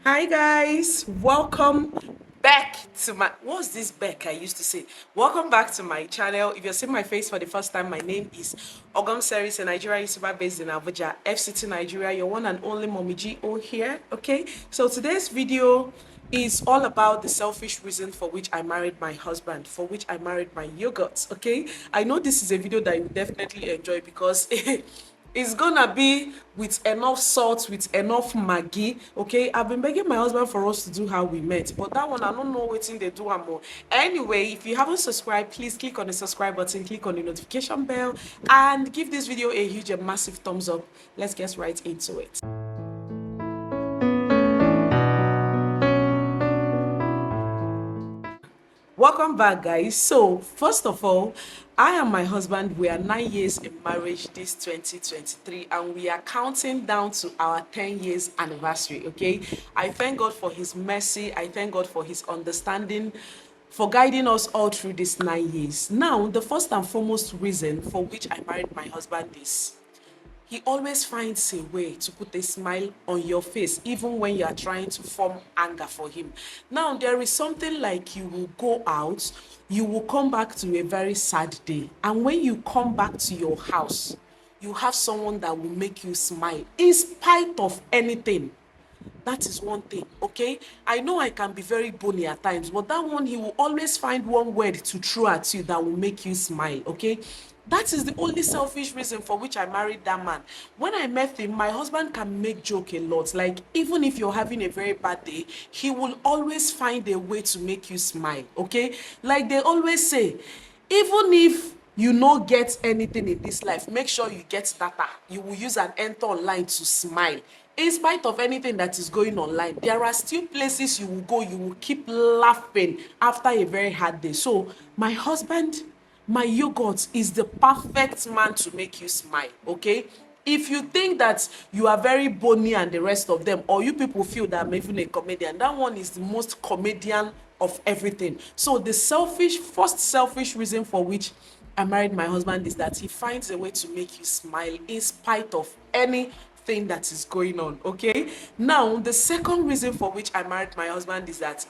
Hi guys, welcome back to my what's this back I used to say. Welcome back to my channel. If you're seeing my face for the first time, my name is OGOM'S, a Nigerian YouTuber based in Abuja, FCT Nigeria, your one and only Mommy GO here. Okay, so today's video is all about the selfish reason for which I married my husband, for which I married my yogurt. Okay, I know this is a video that you definitely enjoy because it's gonna be with enough salt, with enough maggi. Okay, I've been begging my husband for us to do how we met, but that one I don't know what they do and more. Anyway, if you haven't subscribed, please click on the subscribe button, click on the notification bell, and give this video a huge and massive thumbs up. Let's get right into it. Welcome back, guys. So first of all, I and my husband, we are 9 years in marriage this 2023, and we are counting down to our 10 years anniversary. Okay, I thank God for his mercy. I thank God for his understanding, for guiding us all through these 9 years. Now, the first and foremost reason for which I married my husband is he always finds a way to put a smile on your face, even when you are trying to form anger for him. Now, there is something like you will go out, you will come back to a very sad day. And when you come back to your house, you have someone that will make you smile in spite of anything. That is one thing, okay? I know I can be very bony at times, but that one, he will always find one word to throw at you that will make you smile, okay? That is the only selfish reason for which I married that man. When I met him, my husband can make joke a lot. Like, even if you're having a very bad day, he will always find a way to make you smile, okay? Like they always say, even if you no get anything in this life, make sure you get data. You will use an enter online to smile. In spite of anything that is going online, there are still places you will go, you will keep laughing after a very hard day. So my husband, my yogurt, is the perfect man to make you smile, okay? If you think that you are very bony and the rest of them, or you people feel that I'm even a comedian, that one is the most comedian of everything. So the first selfish reason for which I married my husband is that he finds a way to make you smile in spite of anything that is going on, okay? Now, the second reason for which I married my husband is that,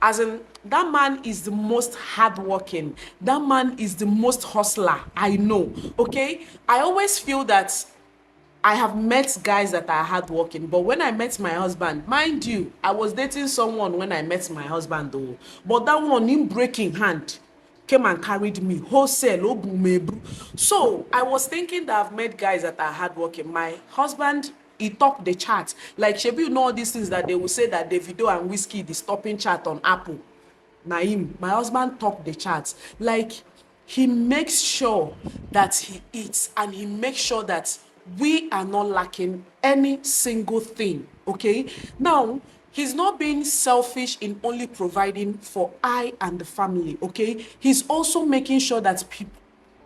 as in, that man is the most hardworking, that man is the most hustler I know, okay? I always feel that I have met guys that are hardworking, but when I met my husband, mind you, I was dating someone when I met my husband though, but that one, him breaking hand, came and carried me wholesale. So I was thinking that I've met guys that are hardworking. My husband, he topped the chart. Like, shebi, you know all these things that they will say that Davido and Whiskey is topping chart on Apple. Naim, my husband topped the charts. Like, he makes sure that he eats, and he makes sure that we are not lacking any single thing, okay? Now, he's not being selfish in only providing for I and the family, okay? He's also making sure that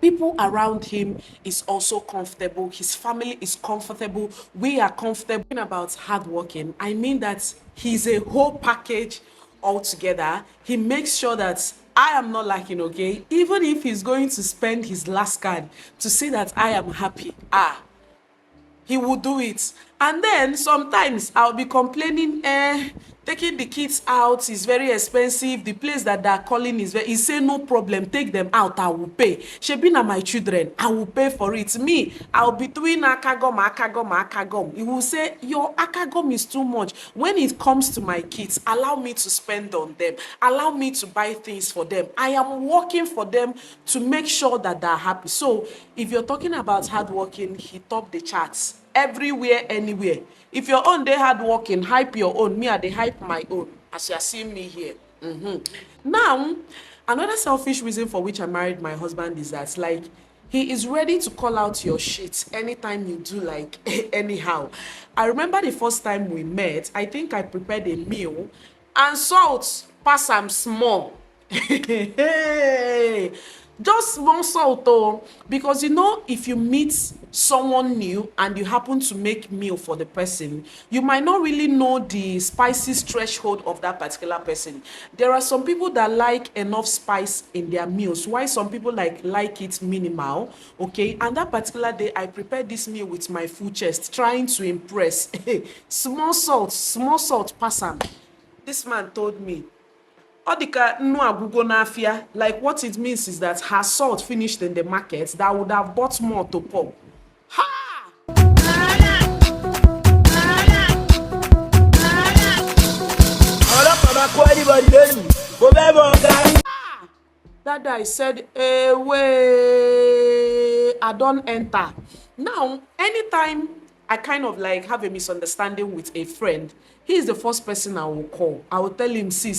people around him is also comfortable, his family is comfortable, we are comfortable. About hardworking, I mean that he's a whole package altogether. He makes sure that I am not lacking, okay? Even if he's going to spend his last card to see that I am happy, he will do it. And then sometimes I'll be complaining, taking the kids out is very expensive, the place that they're calling is very, he say no problem, take them out, I will pay. Shebi na my children, I will pay for it. Me, I'll be doing akagom. He will say your akagom is too much. When it comes to my kids, allow me to spend on them, allow me to buy things for them. I am working for them to make sure that they're happy. So if you're talking about hardworking, he topped the charts everywhere, anywhere. If your own dey hard working, hype your own. Me, I dey hype my own, as you are seeing me here. Now, another selfish reason for which I married my husband is that, like, he is ready to call out your shit anytime you do, like, anyhow. I remember the first time we met, I think I prepared a meal and salt pass am small. Just small salt oh, because you know, if you meet someone new and you happen to make meal for the person, you might not really know the spices threshold of that particular person. There are some people that like enough spice in their meals, while some people like it minimal. Okay, and that particular day I prepared this meal with my full chest, trying to impress. Small salt pass am. This man told me, Odika no agugo n'afia. Like, what it means is that her salt finished in the market, that would have bought more to pour. Ha! That guy said, way I don't enter. Now, anytime I kind of like have a misunderstanding with a friend, he is the first person I will call. I will tell him, see.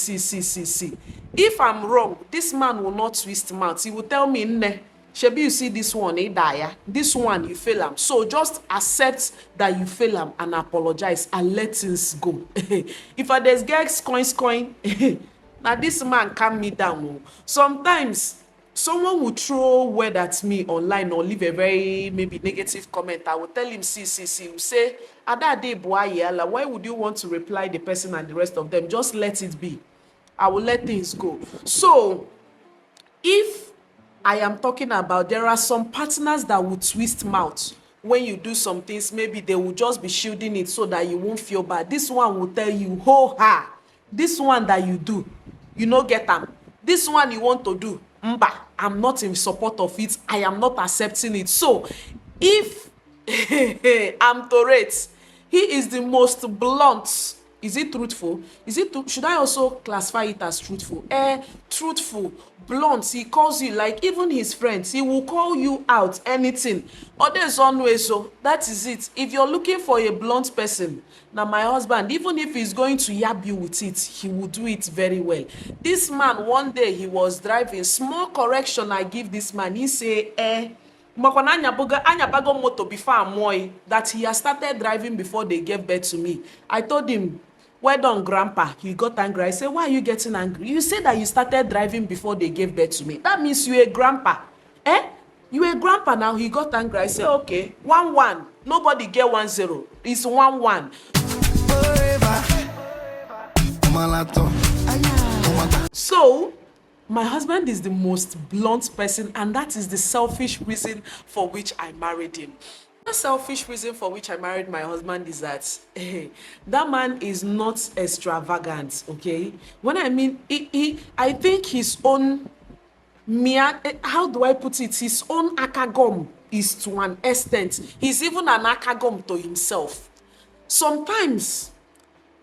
If I'm wrong, this man will not twist mouth. He will tell me, Nne, shebi you see this one, die. This one, you fail him. So just accept that you fail him and apologize and let things go. If there's gags, coin, now this man calm me down. Sometimes someone will throw word at me online or leave a very maybe negative comment. I will tell him, see, will say, Ada boy, why would you want to reply the person and the rest of them? Just let it be. I will let things go. So if I am talking about, there are some partners that will twist mouth when you do some things. Maybe they will just be shielding it so that you won't feel bad. This one will tell you, ho ha, this one that you do, you no get am. This one you want to do, mba, I'm not in support of it. I am not accepting it. So if I'm Tourette, he is the most blunt. Is it truthful? Should I also classify it as truthful? Truthful, blunt. He calls you, like even his friends, he will call you out anything. Others always. So that is it. If you're looking for a blunt person, now my husband, even if he's going to yab you with it, he will do it very well. This man, one day he was driving. Small correction I give this man. He say, moto before moy, that he has started driving before they gave birth to me. I told him, well done, grandpa. He got angry. I said, why are you getting angry? You said that you started driving before they gave birth to me. That means you're a grandpa. You a grandpa now. He got angry. I said, okay, 1-1. Nobody get 1-0. It's 1-1. So my husband is the most blunt person, and that is the selfish reason for which I married him. The selfish reason for which I married my husband is that that man is not extravagant, okay? When I mean, I think his own, how do I put it? His own akagom is to an extent. He's even an akagom to himself. Sometimes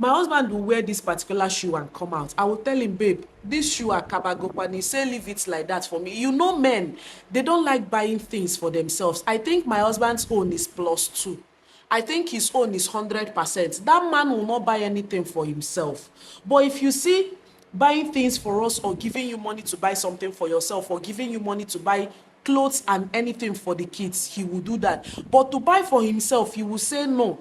my husband will wear this particular shoe and come out. I will tell him, babe, this shoe are kabagopani. He say, leave it like that for me. You know, men, they don't like buying things for themselves. I think my husband's own is +2. I think his own is 100%. That man will not buy anything for himself. But if you see buying things for us, or giving you money to buy something for yourself, or giving you money to buy clothes and anything for the kids, he will do that. But to buy for himself, he will say no.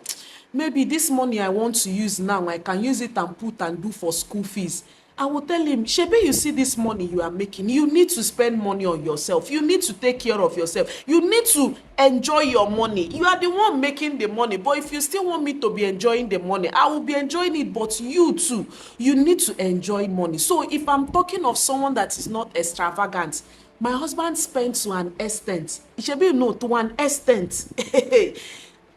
Maybe this money I want to use now, I can use it and put and do for school fees. I will tell him, Shebi, you see this money you are making, you need to spend money on yourself. You need to take care of yourself. You need to enjoy your money. You are the one making the money. But if you still want me to be enjoying the money, I will be enjoying it. But you too, you need to enjoy money. So if I'm talking of someone that is not extravagant, my husband spends to an extent. Shebi, no, to an extent.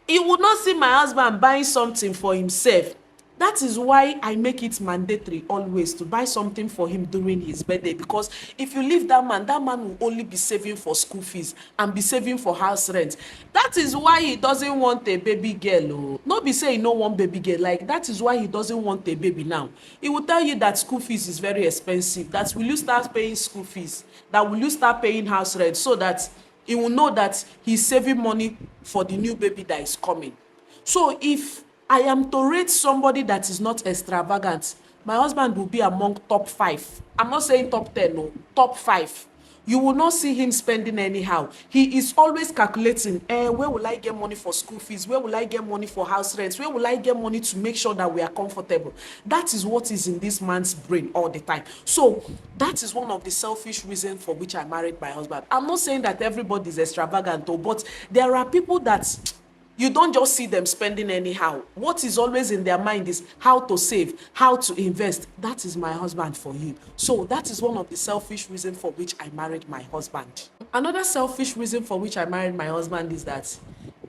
He would not see my husband buying something for himself. That is why I make it mandatory always to buy something for him during his birthday. Because if you leave that man will only be saving for school fees and be saving for house rent. That is why he doesn't want a baby girl. Oh. Not be saying no one baby girl. Like, that is why he doesn't want a baby now. He will tell you that school fees is very expensive. That will you start paying school fees? That will you start paying house rent? So that he will know that he's saving money for the new baby that is coming. So if I am to rate somebody that is not extravagant, my husband will be among top 5. I'm not saying top 10, no, top 5. You will not see him spending anyhow. He is always calculating, where will I get money for school fees? Where will I get money for house rent? Where will I get money to make sure that we are comfortable? That is what is in this man's brain all the time. So that is one of the selfish reasons for which I married my husband. I'm not saying that everybody is extravagant, but there are people that you don't just see them spending anyhow. What is always in their mind is how to save, how to invest. That is my husband for you. So that is one of the selfish reasons for which I married my husband. Another selfish reason for which I married my husband is that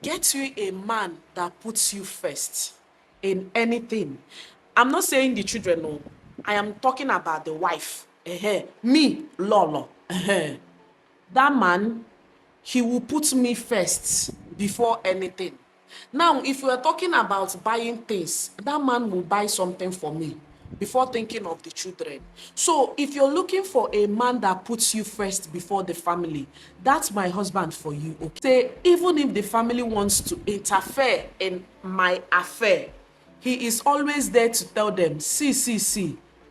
get you a man that puts you first in anything. I'm not saying the children, no. I am talking about the wife. Me, Lolo. That man, he will put me first before anything. Now, if we are talking about buying things, that man will buy something for me before thinking of the children. So if you're looking for a man that puts you first before the family, that's my husband for you. Okay. Say, even if the family wants to interfere in my affair, he is always there to tell them, see,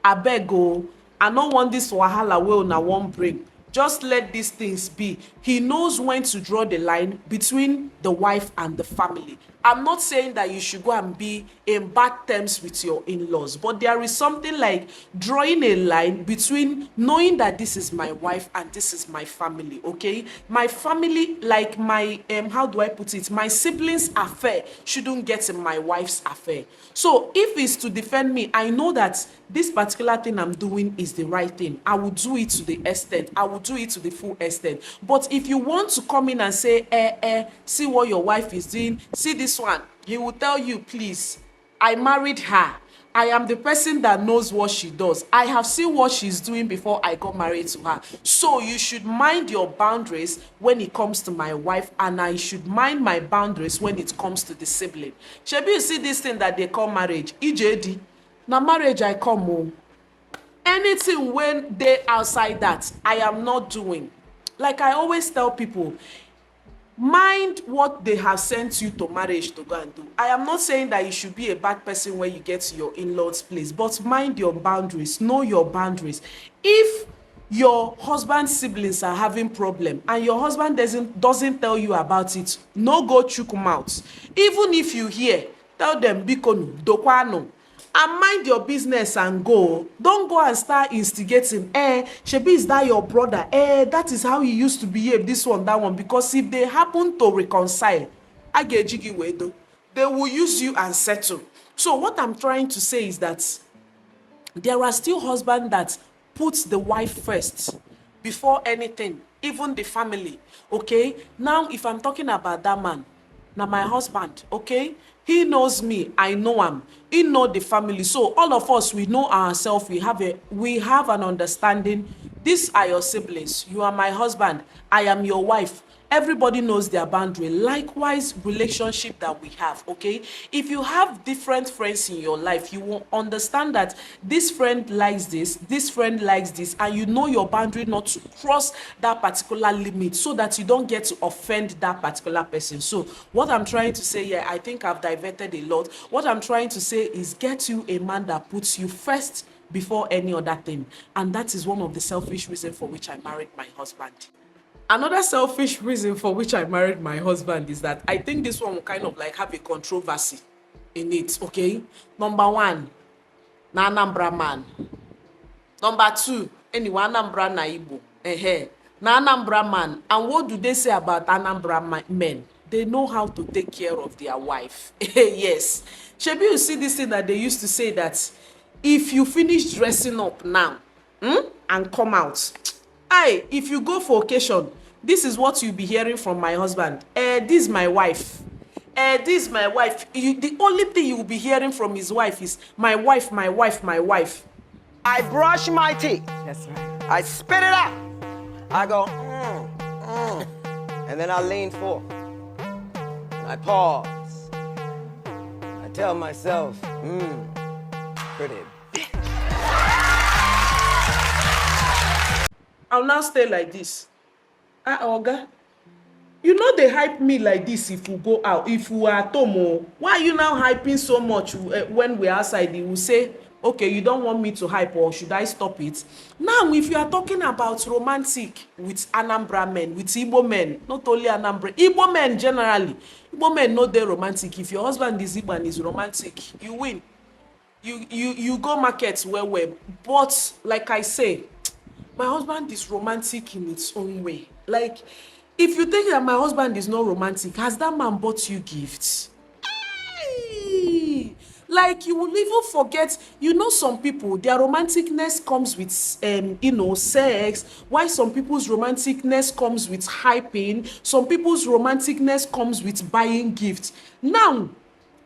abeg o, I no want this wahala wey una wan bring. Just let these things be. He knows when to draw the line between the wife and the family. I'm not saying that you should go and be in bad terms with your in-laws, but there is something like drawing a line between knowing that this is my wife and this is my family, okay? My family, like my, how do I put it? My siblings' affair shouldn't get in my wife's affair. So if it's to defend me, I know that this particular thing I'm doing is the right thing. I will do it to the extent. I will do it to the full extent. But if you want to come in and say, see what your wife is doing, see this one, he will tell you, please, I married her. I am the person that knows what she does. I have seen what she's doing before I got married to her. So you should mind your boundaries when it comes to my wife, and I should mind my boundaries when it comes to the sibling. Shebi, you see this thing that they call marriage, EJD. Now marriage I come home. Anything when they outside that, I am not doing. Like I always tell people, mind what they have sent you to marriage to go and do. I am not saying that you should be a bad person when you get to your in-laws place, but mind your boundaries, know your boundaries. If your husband's siblings are having problem and your husband doesn't tell you about it, no go chook mouth. Even if you hear, tell them bikonu dokwano, and mind your business and go. Don't go and start instigating, shebi, is that your brother? That is how he used to behave, this one, that one. Because if they happen to reconcile, they will use you and settle. So what I'm trying to say is that there are still husbands that put the wife first before anything, even the family, okay? Now, if I'm talking about that man, now my husband, okay? He knows me, I know him. He know the family. So all of us, we know ourselves. We have an understanding. These are your siblings. You are my husband. I am your wife. Everybody knows their boundary. Likewise, relationship that we have, okay? If you have different friends in your life, you will understand that this friend likes this friend likes this, and you know your boundary not to cross that particular limit so that you don't get to offend that particular person. So what I'm trying to say here, I think I've diverted a lot. What I'm trying to say is get you a man that puts you first before any other thing. And that is one of the selfish reasons for which I married my husband. Another selfish reason for which I married my husband is that I think this one will kind of like have a controversy in it, okay? Number one, na Anambra man. Number two, anyone Anambra na Igbo. Na Anambra man. And what do they say about Anambra men? They know how to take care of their wife. Yes. Shebi, you see this thing that they used to say that if you finish dressing up now and come out, if you go for occasion, this is what you'll be hearing from my husband. This is my wife. This is my wife. The only thing you will be hearing from his wife is my wife, my wife, my wife. I brush my teeth. That's right. I spit it out. I go, and then I lean forward. I pause. I tell myself, pretty bitch. I'll now stay like this. Oga, you know they hype me like this if we go out, if we are at home. Why are you now hyping so much when we're outside? You will say, Okay, you don't want me to hype, or should I stop it? Now, if you are talking about romantic with Anambra men, with Igbo men, not only Anambra, Igbo men generally, Igbo men know they're romantic. If your husband is Igbo and is romantic, you win. You go market well. But like I say, my husband is romantic in its own way. Like, if you think that my husband is not romantic, has that man bought you gifts? Hey! Like, you will even forget, some people, their romanticness comes with sex, while some people's romanticness comes with hyping, some people's romanticness comes with buying gifts. Now,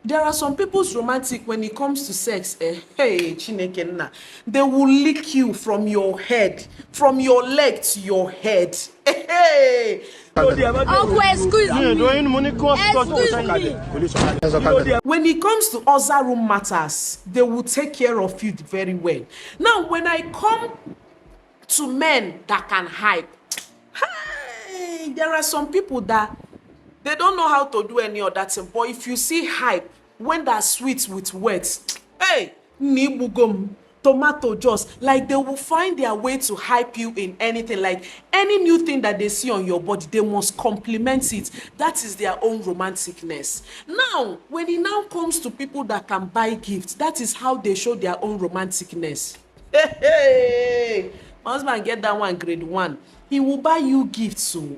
there are some people's romantic when it comes to sex, hey, Chineke nna, they will lick you from your head, from your leg to your head. Hey. Uncle, excuse me. When it comes to other room matters, they will take care of you very well. Now, when I come to men that can hype, hey, there are some people that they don't know how to do any other thing. But if you see hype, when they're sweet with words, hey, nibugum, tomato juice, like they will find their way to hype you in anything. Like any new thing that they see on your body, they must compliment it. That is their own romanticness. Now, when it now comes to people that can buy gifts, that is how they show their own romanticness. Hey, my husband get that one grade 1. He will buy you gifts. So,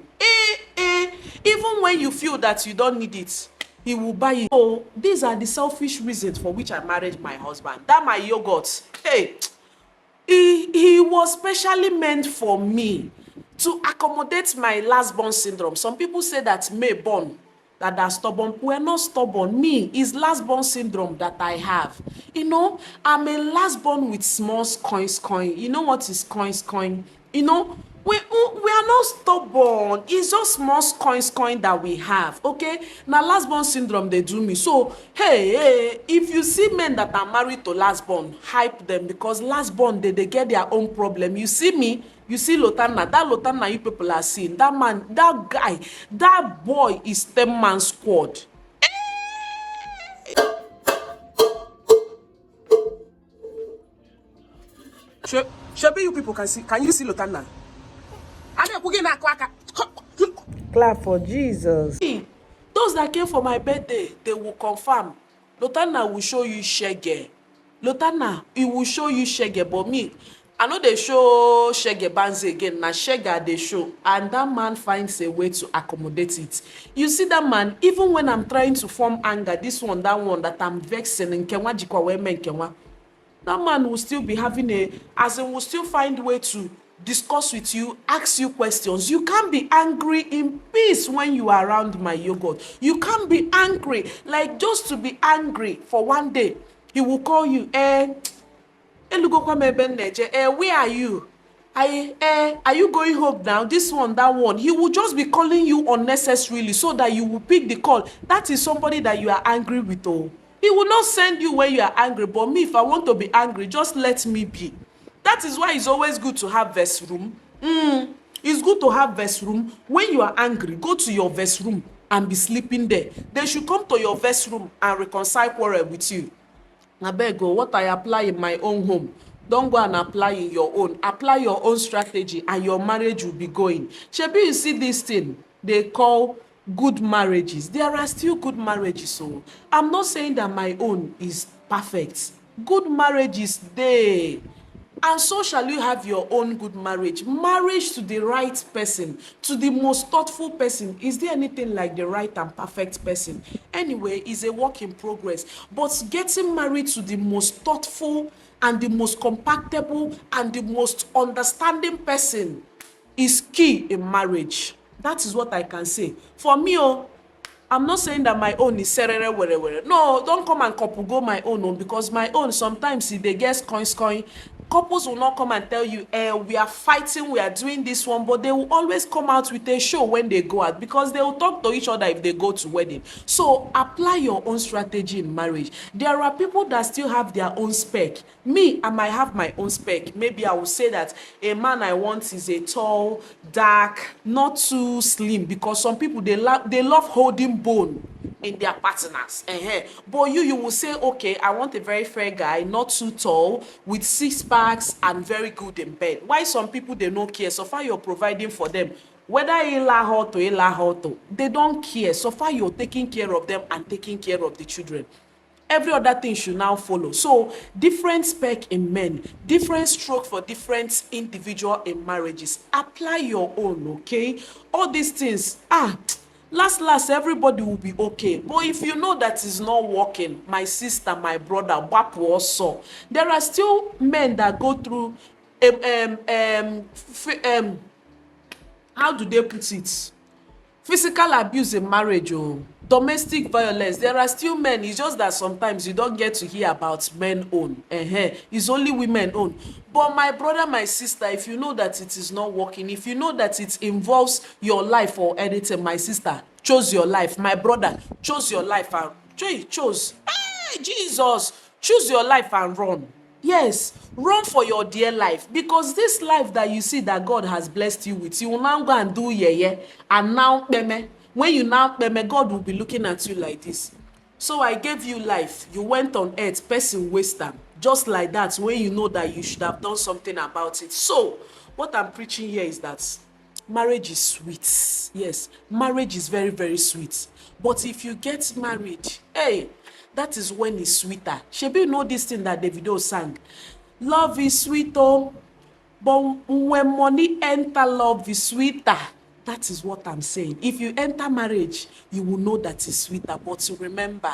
even when you feel that you don't need it, he will buy it. So these are the selfish reasons for which I married my husband. That my yogurt, hey, he was specially meant for me to accommodate my last born syndrome. Some people say that May born, that are stubborn. We're not stubborn. Me, is last born syndrome that I have. I'm a last born with small coin. You know what is coin? We are not stubborn. It's just small coin that we have. Okay, now last born syndrome they do me. So hey, if you see men that are married to last born, hype them, because last born they get their own problem. You see me, you see LOTANNA. That LOTANNA you people are seeing. That man, that guy, that boy is 10-man squad. Shabi, you people can see. Can you see LOTANNA? Clap for Jesus. Those that came for my birthday, they will confirm. LOTANNA will show you shege. LOTANNA, it will show you shege. But me, I know they show shege bands again. Now shege they show. And that man finds a way to accommodate it. You see that man, even when I'm trying to form anger, this one, that I'm vexing, that man will still be having will still find a way to discuss with you, ask you questions. You can't be angry in peace when you are around my yogurt. You can't be angry, like just to be angry for one day. He will call you, where are you? Are you going home now? This one, that one. He will just be calling you unnecessarily so that you will pick the call. That is somebody that you are angry with. Oh, he will not send you when you are angry. But me, if I want to be angry, just let me be. That is why it's always good to have verse room. It's good to have verse room. When you are angry, go to your verse room and be sleeping there. They should come to your verse room and reconcile quarrel with you. I beg you, what I apply in my own home, don't go and apply in your own. Apply your own strategy and your marriage will be going. Shebi, you see this thing they call good marriages. There are still good marriages. So I'm not saying that my own is perfect. Good marriages there. And so shall you have your own good marriage. Marriage to the right person, to the most thoughtful person. Is there anything like the right and perfect person? Anyway, it's a work in progress. But getting married to the most thoughtful and the most compatible and the most understanding person is key in marriage. That is what I can say. For me, I'm not saying that my own is serere were. No, don't come and couple go my own, because my own sometimes if they get coin. Couples will not come and tell you, we are fighting, we are doing this one, but they will always come out with a show when they go out, because they will talk to each other if they go to wedding. So apply your own strategy in marriage. There are people that still have their own spec. Me, I might have my own spec. Maybe I will say that a man I want is a tall, dark, not too slim, because some people, they love holding bone. in their partners. But you will say, okay, I want a very fair guy, not too tall, with 6 packs and very good in bed. Why some people, they don't care? So far you're providing for them. Whether they don't care. So far you're taking care of them and taking care of the children. Every other thing should now follow. So different spec in men, different stroke for different individual in marriages. Apply your own, okay? All these things, last everybody will be okay. But if you know that is not working, my sister, my brother, WAP also, there are still men that go through how do they put it, physical abuse in marriage or domestic violence. There are still men. It's just that sometimes you don't get to hear about men own. It's only women own. But my brother, my sister, if you know that it is not working, if you know that it involves your life or anything, my sister, chose your life. My brother, chose your life and chose. Hey, Jesus, choose your life and run. Yes, run for your dear life, because this life that you see that God has blessed you with, you will now go and do and now when you now God will be looking at you like this. So I gave you life, you went on earth, person waste time, just like that, when you know that you should have done something about it. So what I'm preaching here is that marriage is sweet. Yes, marriage is very, very sweet. But if you get married, hey, that is when it's sweeter. Shebi, you know this thing that Davido sang? Love is sweet, oh, but when money enter, love is sweeter. That is what I'm saying. If you enter marriage, you will know that it's sweeter. But remember,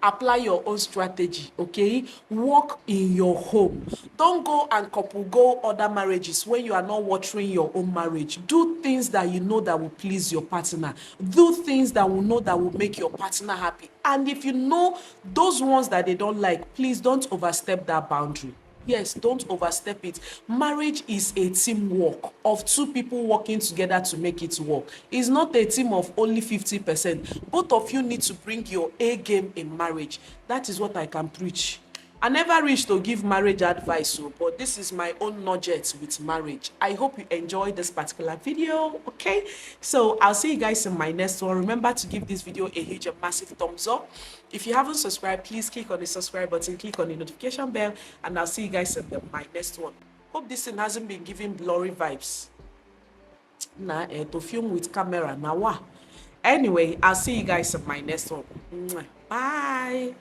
apply your own strategy, okay? Work in your home. Don't go and couple go other marriages when you are not watering your own marriage. Do things that you know that will please your partner. Do things that will know that will make your partner happy. And if you know those ones that they don't like, please don't overstep that boundary. Yes, don't overstep it. Marriage is a teamwork of 2 people working together to make it work. It's not a team of only 50%. Both of you need to bring your A game in marriage. That is what I can preach. I never reached to give marriage advice, but this is my own nugget with marriage. I hope you enjoyed this particular video, okay? So I'll see you guys in my next one. Remember to give this video a huge and massive thumbs up. If you haven't subscribed, please click on the subscribe button, click on the notification bell, and I'll see you guys in my next one. Hope this thing hasn't been giving blurry vibes. To film with camera, now. Anyway, I'll see you guys in my next one. Bye.